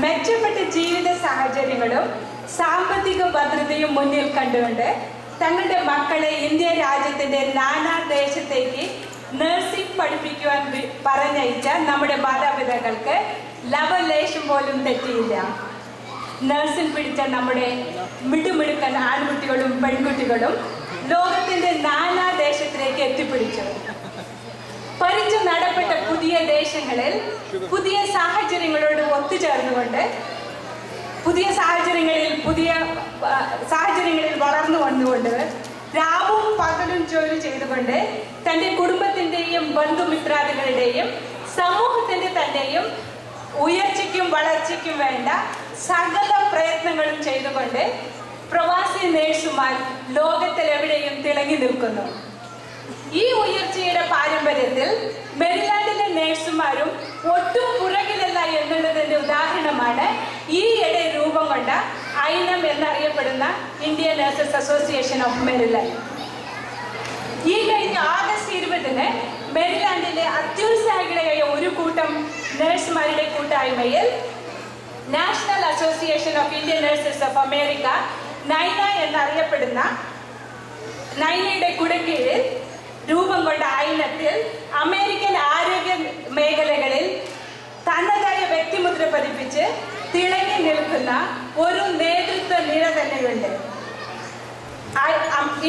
മെച്ചപ്പെട്ട ജീവിത സാഹചര്യങ്ങളും സാമ്പത്തിക ഭദ്രതയും മുന്നിൽ കണ്ടുകൊണ്ട് തങ്ങളുടെ മക്കളെ ഇന്ത്യ രാജ്യത്തിൻ്റെ നാനാദേശത്തേക്ക് നഴ്സിംഗ് പഠിപ്പിക്കുവാൻ പറഞ്ഞയച്ച നമ്മുടെ മാതാപിതാക്കൾക്ക് ലവലേശം പോലും തെറ്റിയില്ല. നഴ്സിംഗ് പിടിച്ച നമ്മുടെ മിടുമിടുക്കൻ ആൺകുട്ടികളും പെൺകുട്ടികളും ലോകത്തിൻ്റെ നാനാദേശത്തിലേക്ക് എത്തിപ്പിടിച്ചു. പരിച്ചു നടപ്പെട്ട പുതിയ ദേശങ്ങളിൽ പുതിയ സാഹചര്യങ്ങളോട് ഒത്തുചേർന്നുകൊണ്ട് പുതിയ സാഹചര്യങ്ങളിൽ വളർന്നു വന്നുകൊണ്ട് രാവും പകലും ജോലി ചെയ്തുകൊണ്ട് തൻ്റെ കുടുംബത്തിൻ്റെയും ബന്ധുമിത്രാദികളുടെയും സമൂഹത്തിൻ്റെ തന്നെയും ഉയർച്ചയ്ക്കും വളർച്ചയ്ക്കും വേണ്ട സകല പ്രയത്നങ്ങളും ചെയ്തുകൊണ്ട് പ്രവാസി നേഴ്സുമാർ ലോകത്തിലെവിടെയും തിളങ്ങി നിൽക്കുന്നു. ഈ ഉയർച്ചയുടെ പാരമ്പര്യത്തിൽ മെരിലാൻഡിലെ നേഴ്സുമാരും ഒട്ടും പുറകിലല്ല എന്നുള്ളതിൻ്റെ ഉദാഹരണമാണ് ഈയിടെ രൂപം കൊണ്ട ഐനം എന്നറിയപ്പെടുന്ന Indian nurses association of Merryland. ഈ കഴിഞ്ഞ ആഗസ്റ്റ് 20 മെരിലാൻഡിലെ അത്യുത്സാഹികളായ ഒരു കൂട്ടം നേഴ്സുമാരുടെ കൂട്ടായ്മയിൽ national association of Indian nurses of America, Naina എന്നറിയപ്പെടുന്ന നൈനയുടെ കുടക്കീഴിൽ രൂപം കൊണ്ട ഐനത്തിൽ അമേരിക്കൻ ആരോഗ്യ മേഖലകളിൽ തനതായ വ്യക്തിമുദ്ര പതിപ്പിച്ച് തിളങ്ങി നിൽക്കുന്ന ഒരു നേതൃത്വ നിര തന്നെയുണ്ട്.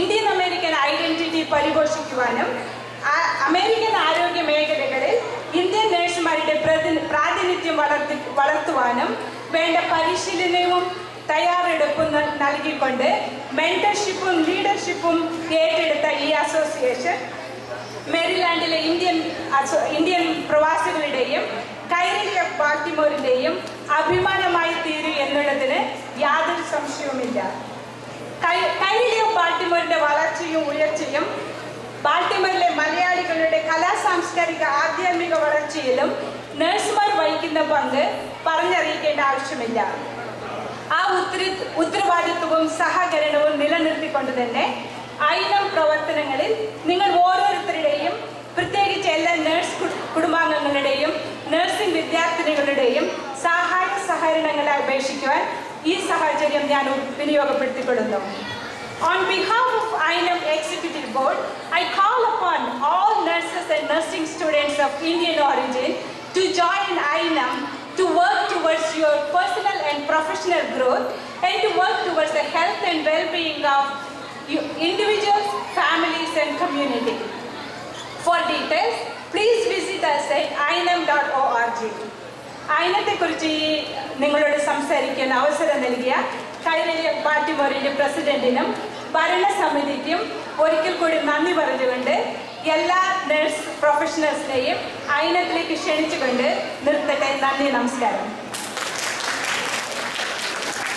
ഇന്ത്യൻ അമേരിക്കൻ ഐഡന്റിറ്റി പരിപോഷിക്കുവാനും അമേരിക്കൻ ആരോഗ്യ മേഖലകളിൽ ഇന്ത്യൻ നഴ്സുമാരുടെ പ്രാതിനിധ്യം വളർത്തുവാനും വേണ്ട പരിശീലനവും തയ്യാറെടുപ്പും നൽകിക്കൊണ്ട് മെന്റർഷിപ്പും ലീഡർഷിപ്പും ഏറ്റെടുത്ത ഈ അസോസിയേഷൻ മെരിലാൻഡിലെ ഇന്ത്യൻ പ്രവാസികളുടെയും കൈരളി ഓഫ് ബാൾട്ടിമോറിൻ്റെയും അഭിമാനമായി തീരും എന്നുള്ളതിന് യാതൊരു സംശയവുമില്ല. കൈരളി ഓഫ് ബാൾട്ടിമോറിൻ്റെ വളർച്ചയും ഉയർച്ചയും ബാൾട്ടിമോറിലെ മലയാളികളുടെ സാംസ്കാരിക ആധ്യാത്മിക വളർച്ചയിലും നഴ്സുമാർ വഹിക്കുന്ന പങ്ക് പറഞ്ഞറിയിക്കേണ്ട ആവശ്യമില്ല. ആ ഉത്തരവാദിത്വവും സഹകരണവും നിലനിർത്തിക്കൊണ്ട് തന്നെ ഐനം പ്രവർത്തനങ്ങളിൽ നിങ്ങൾ ഓരോരുത്തരുടെയും, പ്രത്യേകിച്ച് എല്ലാ നഴ്സ് കുടുംബാംഗങ്ങളുടെയും നഴ്സിംഗ് വിദ്യാർത്ഥിനികളുടെയും സഹായ സഹകരണങ്ങളെ അപേക്ഷിക്കുവാൻ ഈ സാഹചര്യം ഞാൻ വിനിയോഗപ്പെടുത്തിക്കൊള്ളുന്നു. On behalf of INM Executive Board, I call upon all nurses and nursing students of Indian origin to join INM to work towards your personal and professional growth and to work towards the health and well-being of individuals, families and community. For details, please visit us at inem.org. ഐനത്തെക്കുറിച്ച് നിങ്ങളോട് സംസാരിക്കാൻ അവസരം നൽകിയ കൈരളി ബാൾട്ടിമോറിൻ്റെ പ്രസിഡന്റിനും ഭരണസമിതിക്കും ഒരിക്കൽ കൂടി നന്ദി പറഞ്ഞുകൊണ്ട് എല്ലാ nurse പ്രൊഫഷണൽസിനെയും ഐനത്തിലേക്ക് ക്ഷണിച്ചുകൊണ്ട് നിർത്തട്ടെ. നന്ദി, നമസ്കാരം.